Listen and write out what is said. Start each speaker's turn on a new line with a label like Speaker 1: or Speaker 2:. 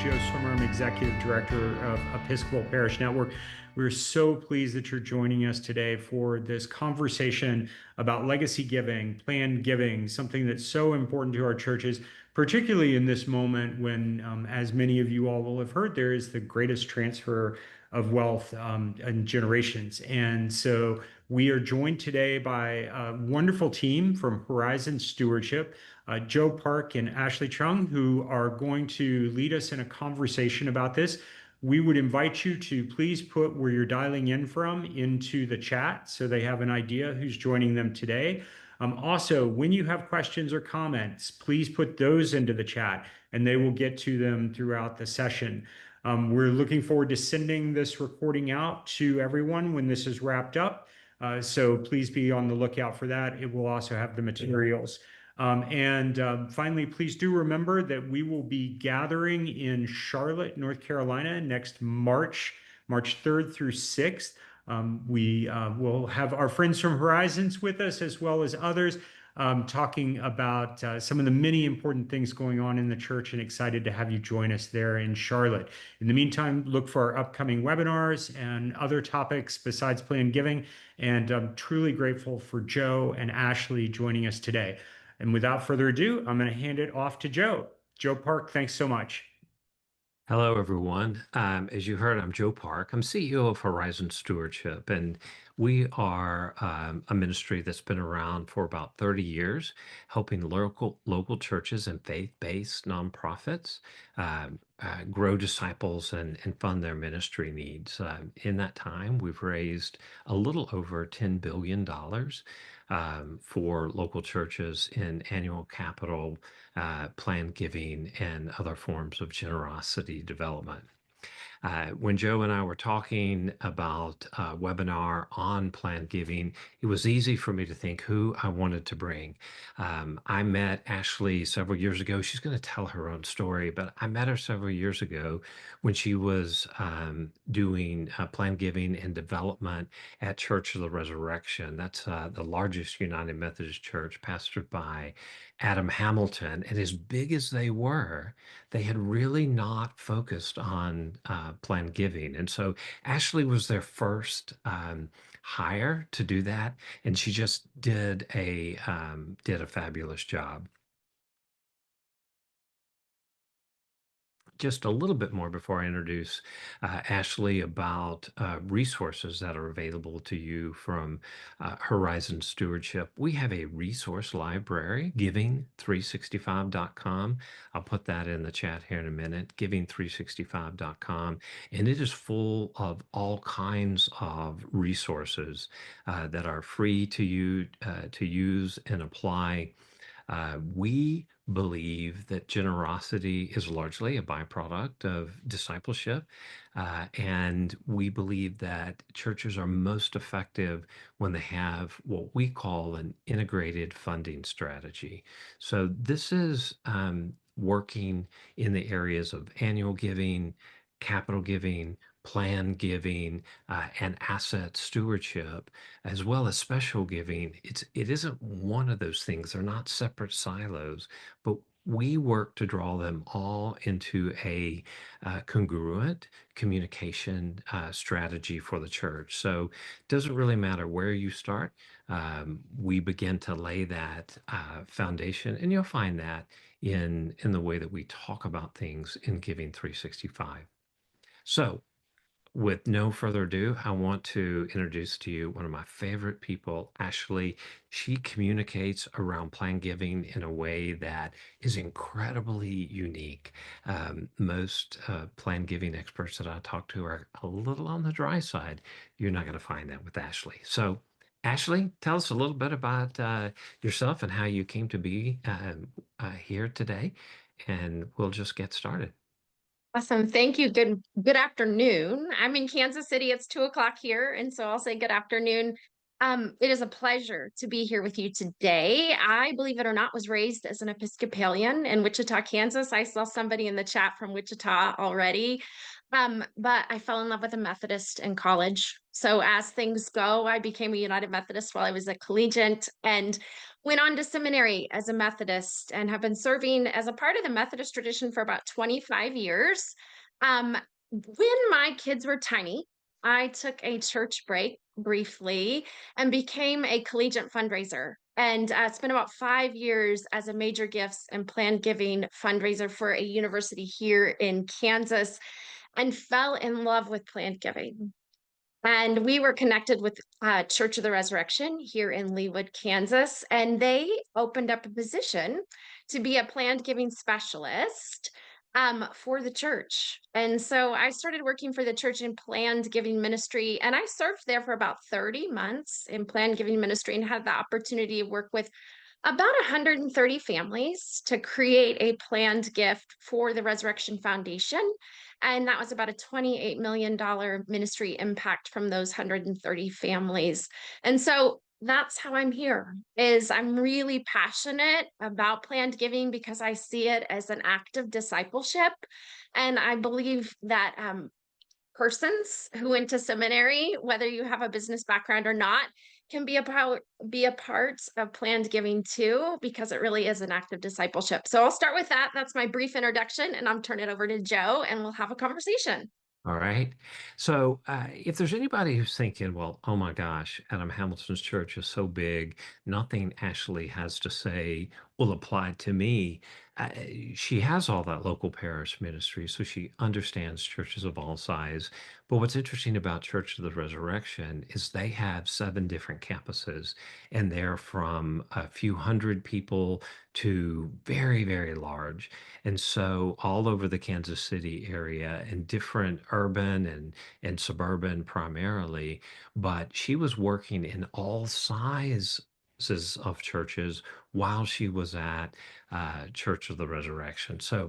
Speaker 1: Joe Swimmer. I'm Executive Director of Episcopal Parish Network. We're so pleased that you're joining us today for this conversation about legacy giving, planned giving, something that's so important to our churches, particularly in this moment when, as many of you all will have heard, there is the greatest transfer of wealth in generations. And so we are joined today by a wonderful team from Horizon Stewardship, Joe Park and Ashley Chung, who are going to lead us in a conversation about this. We would invite you to please put where you're dialing in from into the chat so they have an idea who's joining them today. Also, when you have questions or comments, please put those into the chat and they will get to them throughout the session. We're looking forward to sending this recording out to everyone when this is wrapped up. So please be on the lookout for that. It will also have the materials. Finally, please do remember that we will be gathering in Charlotte, North Carolina next March 3rd through 6th. We will have our friends from Horizons with us as well as others talking about some of the many important things going on in the church, and excited to have you join us there in Charlotte. In the meantime, look for our upcoming webinars and other topics besides planned giving. And I'm truly grateful for Joe and Ashley joining us today. And without further ado, I'm going to hand it off to Joe. Joe Park, thanks so much.
Speaker 2: Hello, everyone. As you heard, I'm Joe Park. I'm CEO of Horizon Stewardship, and we are a ministry that's been around for about 30 years, helping local churches and faith-based nonprofits grow disciples and fund their ministry needs. In that time, we've raised a little over $10 billion for local churches in annual capital, planned giving, and other forms of generosity development. When Joe and I were talking about a webinar on planned giving, it was easy for me to think who I wanted to bring. I met Ashley several years ago. She's going to tell her own story, but I met her several years ago when she was doing planned giving and development at Church of the Resurrection. That's the largest United Methodist church, pastored by Adam Hamilton. And as big as they were, they had really not focused on planned giving. And so Ashley was their first hire to do that, and she just did a fabulous job. Just a little bit more before I introduce Ashley about resources that are available to you from Horizon Stewardship. We have a resource library, giving365.com. I'll put that in the chat here in a minute, giving365.com. And it is full of all kinds of resources that are free to you to use and apply. We believe that generosity is largely a byproduct of discipleship. And we believe that churches are most effective when they have what we call an integrated funding strategy. So this is working in the areas of annual giving, capital giving, planned giving, and asset stewardship, as well as special giving. It isn't one of those things. They're not separate silos, but we work to draw them all into a congruent communication strategy for the church. So it doesn't really matter where you start. We begin to lay that foundation, and you'll find that in the way that we talk about things in Giving 365. So with no further ado, I want to introduce to you one of my favorite people, Ashley. She communicates around planned giving in a way that is incredibly unique. Most planned giving experts that I talk to are a little on the dry side. You're not going to find that with Ashley. So, Ashley, tell us a little bit about yourself and how you came to be here today, and we'll just get started.
Speaker 3: Awesome. Thank you. Good afternoon. I'm in Kansas City. It's 2:00 here, and so I'll say good afternoon. It is a pleasure to be here with you today. I, believe it or not, was raised as an Episcopalian in Wichita, Kansas. I saw somebody in the chat from Wichita already. But I fell in love with a Methodist in college. So as things go, I became a United Methodist while I was a collegiate. And went on to seminary as a Methodist and have been serving as a part of the Methodist tradition for about 25 years. When my kids were tiny, I took a church break briefly and became a collegiate fundraiser. And spent about 5 years as a major gifts and planned giving fundraiser for a university here in Kansas and fell in love with planned giving. And we were connected with Church of the Resurrection here in Leawood, Kansas, and they opened up a position to be a planned giving specialist for the church. And so I started working for the church in planned giving ministry, and I served there for about 30 months in planned giving ministry and had the opportunity to work with about 130 families to create a planned gift for the Resurrection Foundation. And that was about a $28 million ministry impact from those 130 families. And so that's how I'm here is I'm really passionate about planned giving because I see it as an act of discipleship. And I believe that persons who went to seminary, whether you have a business background or not, can be a part of planned giving too, because it really is an act of discipleship. So I'll start with that. That's my brief introduction, and I'm turn it over to Joe, and we'll have a conversation.
Speaker 2: All right. So, if there's anybody who's thinking, well, oh my gosh, Adam Hamilton's church is so big, nothing Ashley has to say will apply to me. Uh, she has all that local parish ministry, so she understands churches of all size. But what's interesting about Church of the Resurrection is they have 7 different campuses, and they're from a few hundred people to very, very large. And so all over the Kansas City area and different urban and suburban primarily, but she was working in all sizes of churches while she was at Church of the Resurrection. So